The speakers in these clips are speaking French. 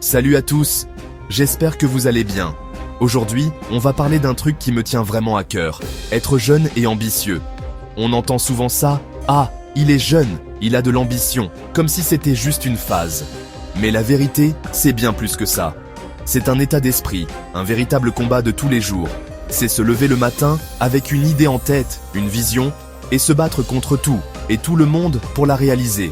Salut à tous, j'espère que vous allez bien. Aujourd'hui, on va parler d'un truc qui me tient vraiment à cœur, être jeune et ambitieux. On entend souvent ça, ah, il est jeune, il a de l'ambition, comme si c'était juste une phase. Mais la vérité, c'est bien plus que ça. C'est un état d'esprit, un véritable combat de tous les jours. C'est se lever le matin avec une idée en tête, une vision, et se battre contre tout, et tout le monde pour la réaliser.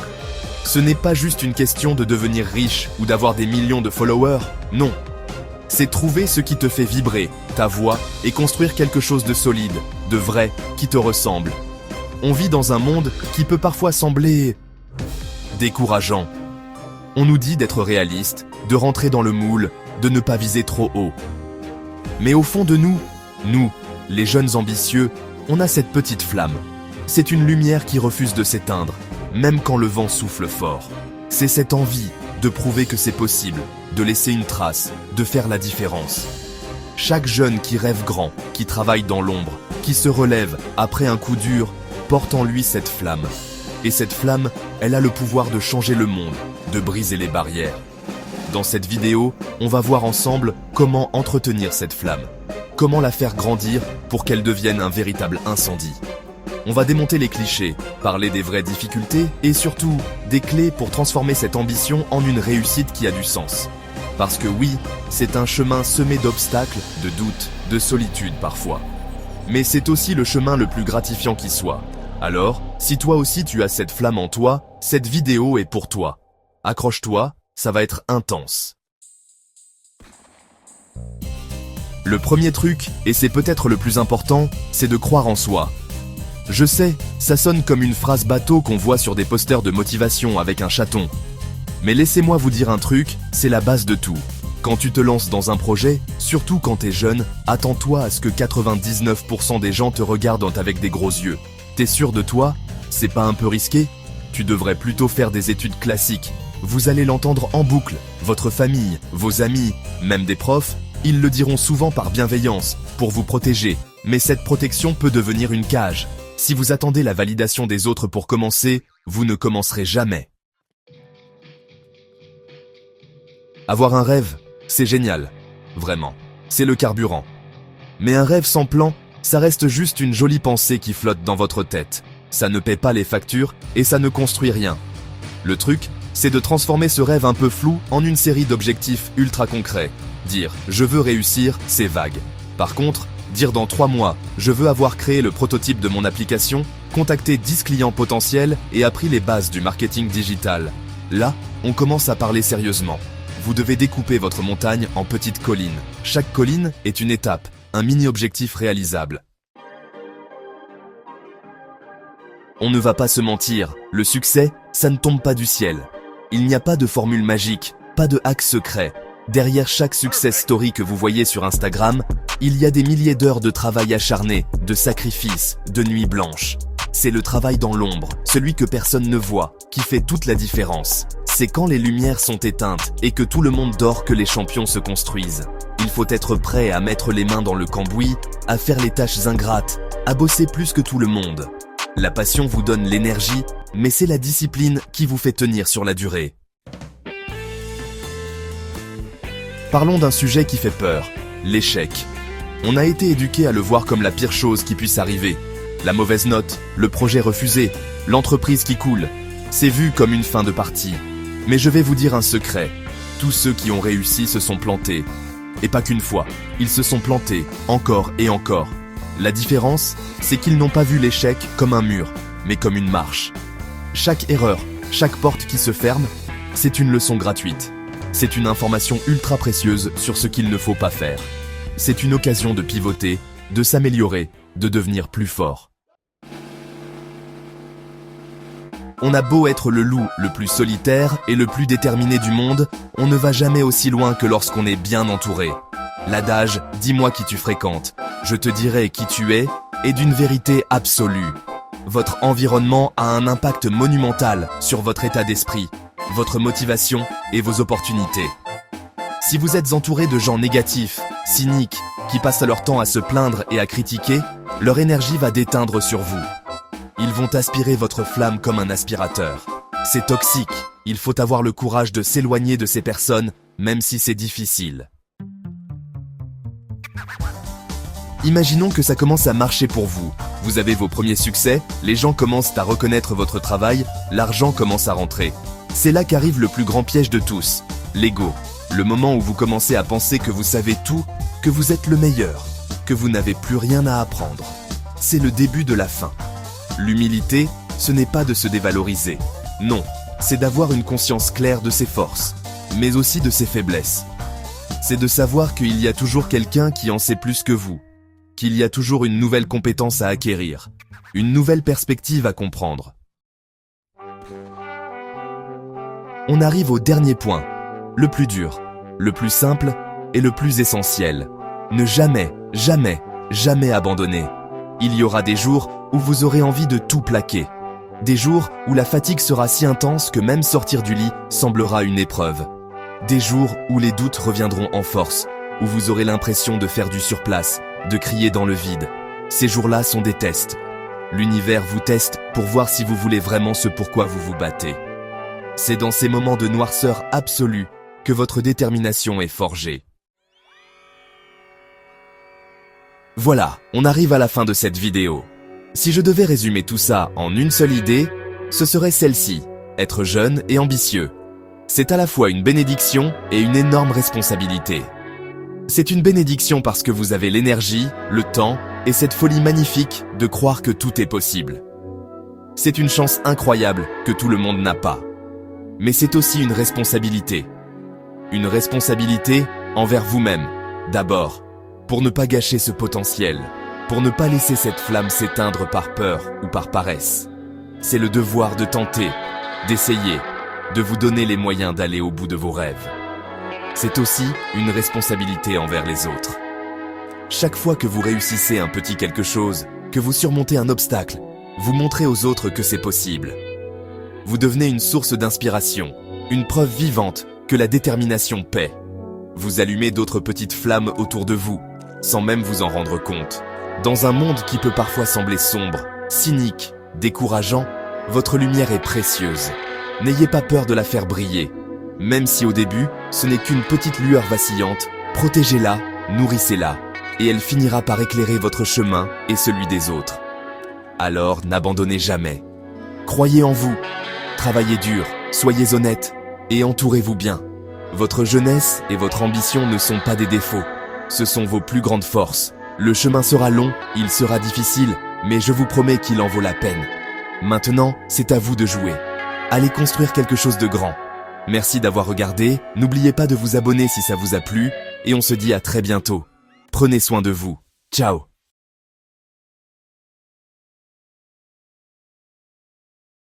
Ce n'est pas juste une question de devenir riche ou d'avoir des millions de followers, non. C'est trouver ce qui te fait vibrer, ta voix, et construire quelque chose de solide, de vrai, qui te ressemble. On vit dans un monde qui peut parfois sembler décourageant. On nous dit d'être réaliste, de rentrer dans le moule, de ne pas viser trop haut. Mais au fond de nous, les jeunes ambitieux, on a cette petite flamme. C'est une lumière qui refuse de s'éteindre, même quand le vent souffle fort. C'est cette envie de prouver que c'est possible, de laisser une trace, de faire la différence. Chaque jeune qui rêve grand, qui travaille dans l'ombre, qui se relève après un coup dur, porte en lui cette flamme. Et cette flamme, elle a le pouvoir de changer le monde, de briser les barrières. Dans cette vidéo, on va voir ensemble comment entretenir cette flamme, comment la faire grandir pour qu'elle devienne un véritable incendie. On va démonter les clichés, parler des vraies difficultés et surtout des clés pour transformer cette ambition en une réussite qui a du sens. Parce que oui, c'est un chemin semé d'obstacles, de doutes, de solitude parfois. Mais c'est aussi le chemin le plus gratifiant qui soit. Alors, si toi aussi tu as cette flamme en toi, cette vidéo est pour toi. Accroche-toi, ça va être intense. Le premier truc, et c'est peut-être le plus important, c'est de croire en soi. Je sais, ça sonne comme une phrase bateau qu'on voit sur des posters de motivation avec un chaton. Mais laissez-moi vous dire un truc, c'est la base de tout. Quand tu te lances dans un projet, surtout quand t'es jeune, attends-toi à ce que 99% des gens te regardent avec des gros yeux. T'es sûr de toi? C'est pas un peu risqué? Tu devrais plutôt faire des études classiques. Vous allez l'entendre en boucle. Votre famille, vos amis, même des profs, ils le diront souvent par bienveillance, pour vous protéger. Mais cette protection peut devenir une cage. Si vous attendez la validation des autres pour commencer, vous ne commencerez jamais. Avoir un rêve, c'est génial. Vraiment. C'est le carburant. Mais un rêve sans plan, ça reste juste une jolie pensée qui flotte dans votre tête. Ça ne paie pas les factures et ça ne construit rien. Le truc, c'est de transformer ce rêve un peu flou en une série d'objectifs ultra concrets. Dire « je veux réussir », c'est vague. Par contre, dire dans 3 mois, je veux avoir créé le prototype de mon application, contacté 10 clients potentiels et appris les bases du marketing digital. Là, on commence à parler sérieusement. Vous devez découper votre montagne en petites collines. Chaque colline est une étape, un mini-objectif réalisable. On ne va pas se mentir, le succès, ça ne tombe pas du ciel. Il n'y a pas de formule magique, pas de hack secret. Derrière chaque success story que vous voyez sur Instagram, il y a des milliers d'heures de travail acharné, de sacrifices, de nuits blanches. C'est le travail dans l'ombre, celui que personne ne voit, qui fait toute la différence. C'est quand les lumières sont éteintes et que tout le monde dort que les champions se construisent. Il faut être prêt à mettre les mains dans le cambouis, à faire les tâches ingrates, à bosser plus que tout le monde. La passion vous donne l'énergie, mais c'est la discipline qui vous fait tenir sur la durée. Parlons d'un sujet qui fait peur, l'échec. On a été éduqué à le voir comme la pire chose qui puisse arriver. La mauvaise note, le projet refusé, l'entreprise qui coule. C'est vu comme une fin de partie. Mais je vais vous dire un secret. Tous ceux qui ont réussi se sont plantés. Et pas qu'une fois, ils se sont plantés, encore et encore. La différence, c'est qu'ils n'ont pas vu l'échec comme un mur, mais comme une marche. Chaque erreur, chaque porte qui se ferme, c'est une leçon gratuite. C'est une information ultra précieuse sur ce qu'il ne faut pas faire. C'est une occasion de pivoter, de s'améliorer, de devenir plus fort. On a beau être le loup le plus solitaire et le plus déterminé du monde, on ne va jamais aussi loin que lorsqu'on est bien entouré. L'adage « dis-moi qui tu fréquentes, je te dirai qui tu es » est d'une vérité absolue. Votre environnement a un impact monumental sur votre état d'esprit, votre motivation et vos opportunités. Si vous êtes entouré de gens négatifs, cyniques, qui passent leur temps à se plaindre et à critiquer, leur énergie va déteindre sur vous. Ils vont aspirer votre flamme comme un aspirateur. C'est toxique. Il faut avoir le courage de s'éloigner de ces personnes même si c'est difficile. Imaginons que ça commence à marcher pour vous. Vous avez vos premiers succès, les gens commencent à reconnaître votre travail, l'argent commence à rentrer. C'est là qu'arrive le plus grand piège de tous, l'ego. Le moment où vous commencez à penser que vous savez tout, que vous êtes le meilleur, que vous n'avez plus rien à apprendre. C'est le début de la fin. L'humilité, ce n'est pas de se dévaloriser. Non, c'est d'avoir une conscience claire de ses forces, mais aussi de ses faiblesses. C'est de savoir qu'il y a toujours quelqu'un qui en sait plus que vous, qu'il y a toujours une nouvelle compétence à acquérir, une nouvelle perspective à comprendre. On arrive au dernier point, le plus dur, le plus simple et le plus essentiel. Ne jamais, jamais, jamais abandonner. Il y aura des jours où vous aurez envie de tout plaquer. Des jours où la fatigue sera si intense que même sortir du lit semblera une épreuve. Des jours où les doutes reviendront en force, où vous aurez l'impression de faire du surplace, de crier dans le vide. Ces jours-là sont des tests. L'univers vous teste pour voir si vous voulez vraiment ce pourquoi vous vous battez. C'est dans ces moments de noirceur absolue que votre détermination est forgée. Voilà, on arrive à la fin de cette vidéo. Si je devais résumer tout ça en une seule idée, ce serait celle-ci, être jeune et ambitieux. C'est à la fois une bénédiction et une énorme responsabilité. C'est une bénédiction parce que vous avez l'énergie, le temps et cette folie magnifique de croire que tout est possible. C'est une chance incroyable que tout le monde n'a pas. Mais c'est aussi une responsabilité. Une responsabilité envers vous-même, d'abord, pour ne pas gâcher ce potentiel, pour ne pas laisser cette flamme s'éteindre par peur ou par paresse. C'est le devoir de tenter, d'essayer, de vous donner les moyens d'aller au bout de vos rêves. C'est aussi une responsabilité envers les autres. Chaque fois que vous réussissez un petit quelque chose, que vous surmontez un obstacle, vous montrez aux autres que c'est possible. Vous devenez une source d'inspiration, une preuve vivante que la détermination paie. Vous allumez d'autres petites flammes autour de vous, sans même vous en rendre compte. Dans un monde qui peut parfois sembler sombre, cynique, décourageant, votre lumière est précieuse. N'ayez pas peur de la faire briller. Même si au début, ce n'est qu'une petite lueur vacillante, protégez-la, nourrissez-la, et elle finira par éclairer votre chemin et celui des autres. Alors n'abandonnez jamais. Croyez en vous, travaillez dur, soyez honnête, et entourez-vous bien. Votre jeunesse et votre ambition ne sont pas des défauts, ce sont vos plus grandes forces. Le chemin sera long, il sera difficile, mais je vous promets qu'il en vaut la peine. Maintenant, c'est à vous de jouer. Allez construire quelque chose de grand. Merci d'avoir regardé, n'oubliez pas de vous abonner si ça vous a plu, et on se dit à très bientôt. Prenez soin de vous. Ciao.